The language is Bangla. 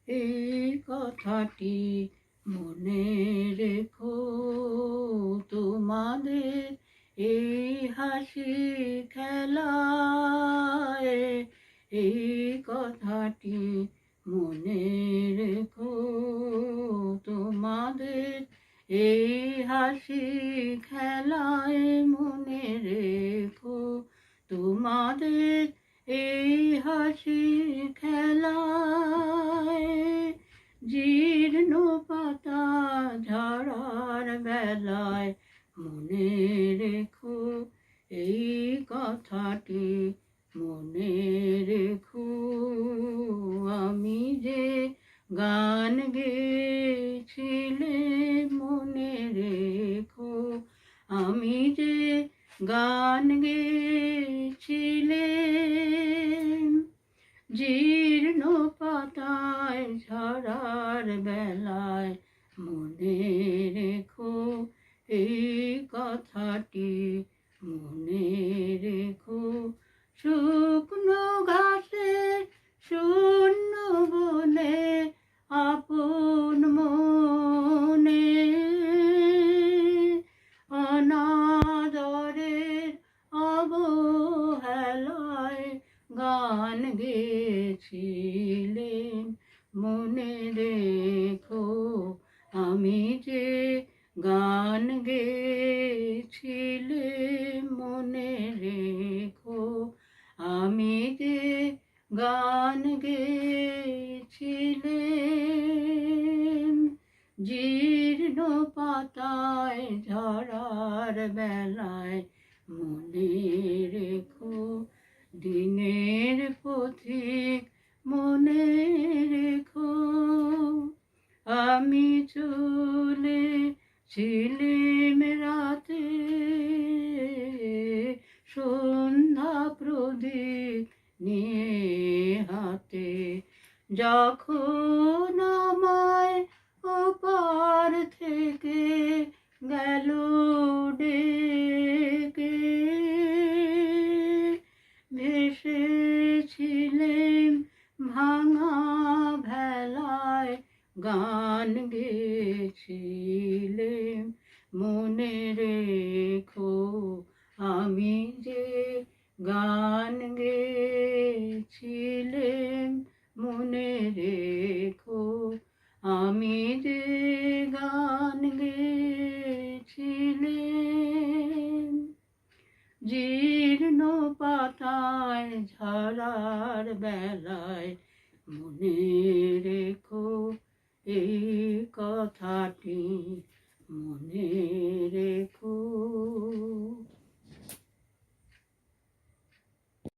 এই কথাটি মনে রেখো, তোমাদের এই হাসি খেলায় এই কথাটি মনে রেখো, তোমাদের এই হাসি খেলায় মনে রেখো, তোমাদের এই হাসি খেলায় জীর্ণ পাতা ঝরার বেলায় মনে রেখো, এই কথাটি মনে রেখো। আমি যে গান গেয়েছিলে মনে রেখো, আমি যে গান গেয়েছিলে জীর্ণ পাতায় ঝরার বেলায় মনে রেখো, এই কথাটি মনে রেখো। শুকনো ঘাসে শূন্য বনে আপন মনে অনাদরের অবহেলায় গান গেয়েছিলেন মনে রেখো, আমি যে গান গেয়েছিলেন মনে রেখো, আমি যে গান গেয়েছিলেন জীর্ণ পাতায় ঝরার বেলায় মনে রেখো। দিনের পথিক মনে রেখো, আমি চলেছিলাম রাতে সন্ধ্যা প্রদীপ নিয়ে হাতে, যখন আমায় ওপার থেকে গেল ডেকে ভেসেছিলেম ভাঙা ভেলায় গান গেয়েছিলেম মনে রেখো, আমি যে গান গেয়েছিলেম মনে রেখো, আমি যে গান গেয়েছিলেম জীর্ণ পাতায় ঝরার বেলায় মনে রেখো, এই কথাটি মনে রেখো।